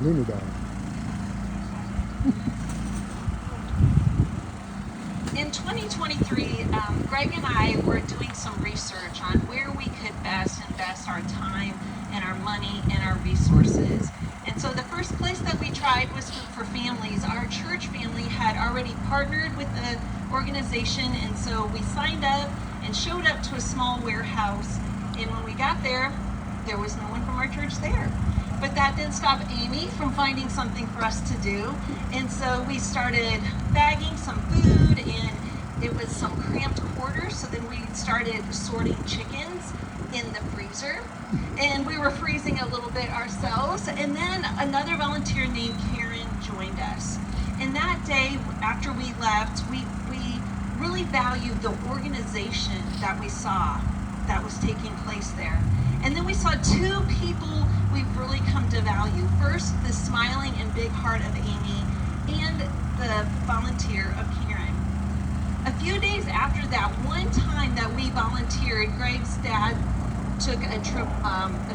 Looney dog. In 2023, Greg and I were doing some research on where we could best invest our time and our money and our resources. And so the first place that we tried was Food for Families. Our church family had already partnered with the organization, and so we signed up and showed up to a small warehouse. And when we got there, there was no one from our church there. But that didn't stop Amy from finding something for us to do. And so we started bagging some food, and it was some cramped quarters. So then we started sorting chickens in the freezer. And we were freezing a little bit ourselves. And then another volunteer named Karen joined us. And that day, after we left, we really valued the organization that we saw that was taking place there. And then we saw two people we've really come to value. First, the smiling and big heart of Amy, and the volunteer of Karen. A few days after that, one time that we volunteered, Greg's dad took a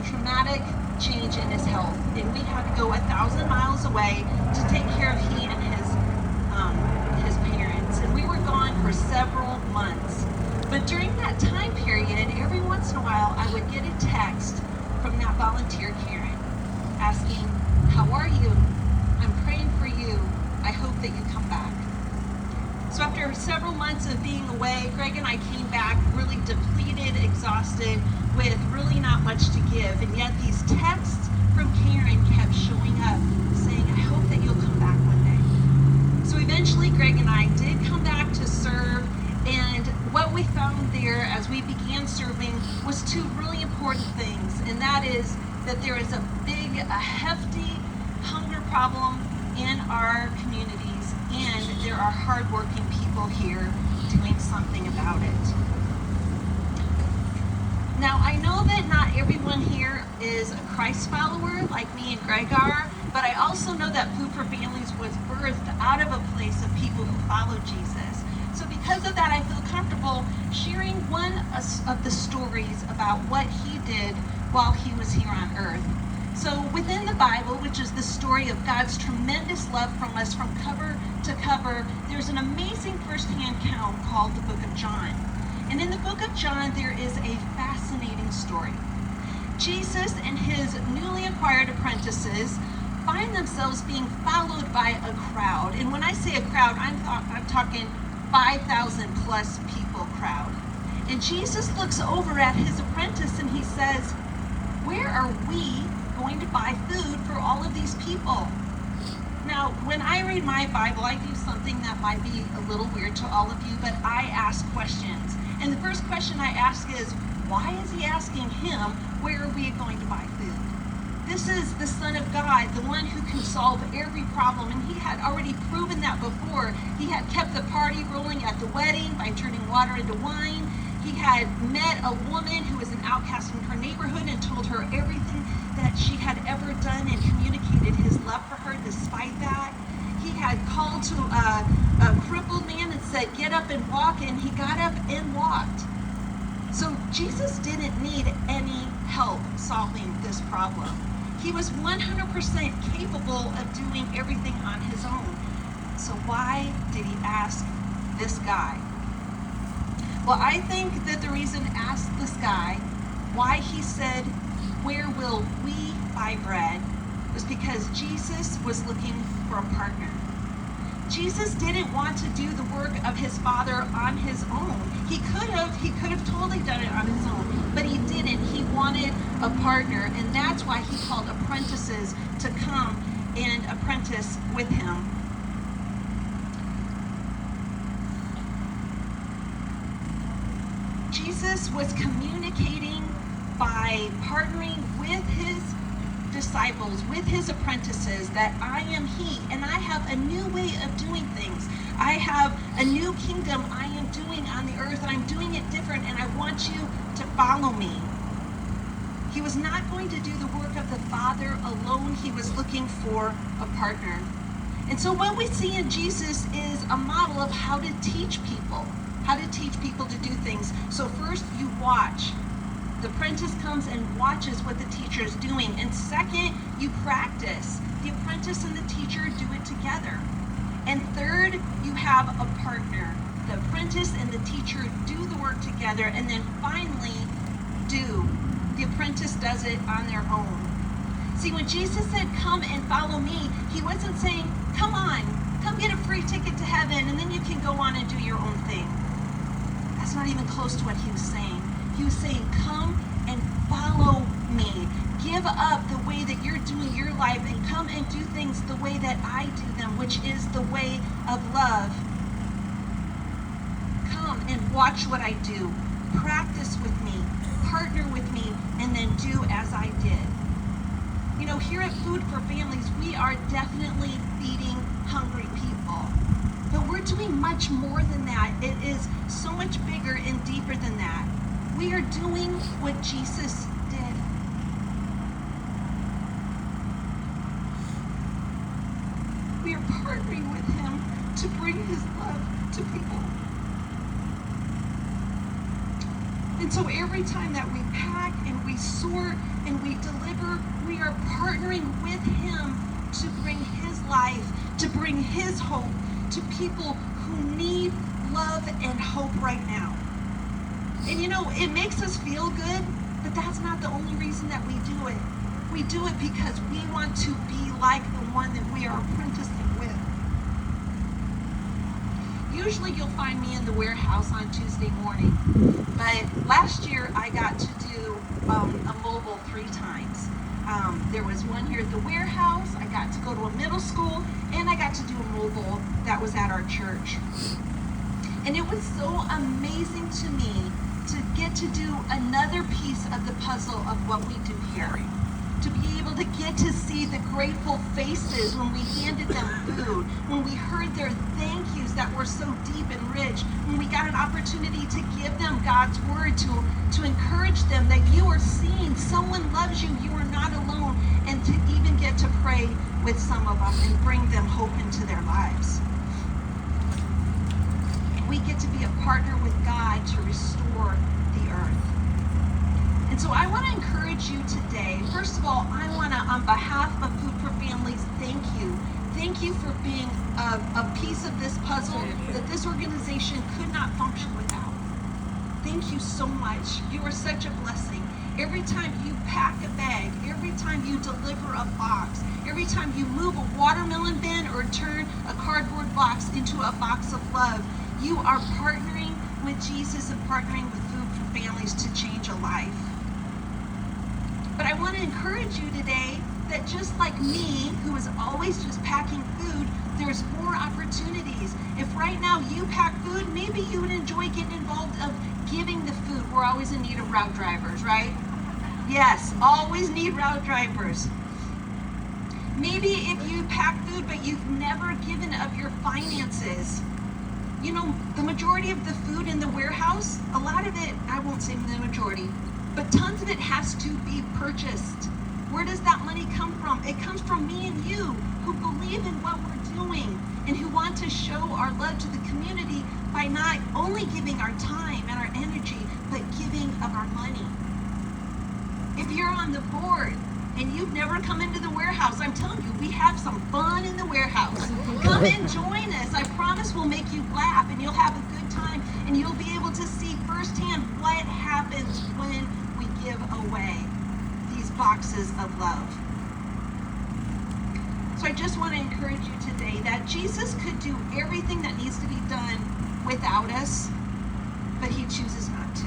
traumatic change in his health, and we had to go 1,000 miles away to take care of he and his parents. And we were gone for several months. But during that time period, every once in a while, I would get a text from that volunteer, Karen, asking, "How are you? I'm praying for you. I hope that you come back." So after several months of being away, Greg and I came back really depleted, exhausted, with really not much to give. And yet these texts from Karen kept showing up, saying, "I hope that you'll come back one day." So eventually, Greg and I did come back to serve. And what we found there as we began serving was two really important things. And that is that there is a hefty hunger problem in our communities. And there are hardworking people here doing something about it. Now, I know that not everyone here is a Christ follower like me and Greg are, but I also know that Food for Families was birthed out of a place of people who follow Jesus. So because of that, I feel comfortable sharing one of the stories about what he did while he was here on earth. So within the Bible, which is the story of God's tremendous love from us from cover to cover, there's an amazing first-hand account called the Book of John. And in the Book of John, there is a fascinating story. Jesus and his newly acquired apprentices find themselves being followed by a crowd. And when I say a crowd, I'm talking 5,000 plus people crowd. And Jesus looks over at his apprentice and he says, "Where are we going to buy food for all of these people?" Now, when I read my Bible, I do something that might be a little weird to all of you, but I ask questions. And the first question I ask is, why is he asking him, where are we going to buy food? This is the Son of God, the one who can solve every problem. And he had already proven that before. He had kept the party rolling at the wedding by turning water into wine. He had met a woman who was an outcast in her neighborhood and told her everything that she had ever done and communicated his love for her despite that. He had called to a crippled man and said, "Get up and walk," and he got up and walked. So Jesus didn't need any help solving this problem. He was 100% capable of doing everything on his own. So why did he ask this guy? Well, I think that the reason ask this guy why he said, "Where will we buy bread?" was because Jesus was looking for a partner. Jesus didn't want to do the work of his Father on his own. He could have totally done it on his own, but he didn't. He wanted a partner, and that's why he called apprentices to come and apprentice with him. Jesus was communicating by partnering with his disciples, with his apprentices, that I am he, and I have a new way of doing things. I have a new kingdom I am doing on the earth, and I'm doing it different, and I want you to follow me. He was not going to do the work of the Father alone. He was looking for a partner. And so what we see in Jesus is a model of how to teach people to do things. So first you watch The apprentice comes and watches what the teacher is doing. And second, you practice. The apprentice and the teacher do it together. And third, you have a partner. The apprentice and the teacher do the work together. And then finally, the apprentice does it on their own. See, when Jesus said, come and follow me, he wasn't saying, come on, come get a free ticket to heaven, and then you can go on and do your own thing. That's not even close to what he was saying. He was saying, come and follow me. Give up the way that you're doing your life and come and do things the way that I do them, which is the way of love. Come and watch what I do. Practice with me. Partner with me, and then do as I did. You know, here at Food for Families, we are definitely feeding hungry people. But we're doing much more than that. It is so much bigger and deeper than that. We are doing what Jesus did. We are partnering with him to bring his love to people. And so every time that we pack and we sort and we deliver, we are partnering with him to bring his life, to bring his hope to people who need love and hope right now. And you know, it makes us feel good, but that's not the only reason that we do it. We do it because we want to be like the one that we are apprenticing with. Usually you'll find me in the warehouse on Tuesday morning, but last year I got to do a mobile 3 times. There was one here at the warehouse, I got to go to a middle school, and I got to do a mobile that was at our church. And it was so amazing to me to get to do another piece of the puzzle of what we do here. To be able to get to see the grateful faces when we handed them food, when we heard their thank yous that were so deep and rich, when we got an opportunity to give them God's word, to encourage them that you are seen, someone loves you, you are not alone, and to even get to pray with some of them and bring them hope into their lives. We get to be a partner with God to restore the earth. And so I want to encourage you today. First of all, I want to, on behalf of Food for Families, thank you. Thank you for being a piece of this puzzle that this organization could not function without. Thank you so much. You are such a blessing. Every time you pack a bag, every time you deliver a box, every time you move a watermelon bin or turn a cardboard box into a box of love, you are partnering with Jesus and partnering with Food for Families to change a life. But I want to encourage you today that just like me, who is always just packing food, there's more opportunities. If right now you pack food, maybe you would enjoy getting involved of giving the food. We're always in need of route drivers, right? Yes, always need route drivers. Maybe if you pack food, but you've never given of your finances. You know, the majority of the food in the warehouse, a lot of it, I won't say the majority, but tons of it has to be purchased. Where does that money come from? It comes from me and you who believe in what we're doing and who want to show our love to the community by not only giving our time and our energy, but giving of our money. If you're on the board and you've never come into the warehouse, I'm telling you, we have some fun in the warehouse. Come and join us. I promise we'll make you laugh and you'll have a good time and you'll be able to see firsthand what happens when we give away these boxes of love. So I just want to encourage you today that Jesus could do everything that needs to be done without us, but he chooses not to.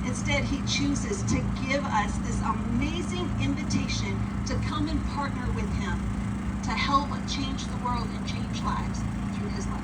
Instead, he chooses to give us this amazing invitation to come and partner with him to help change the world and change lives through his love.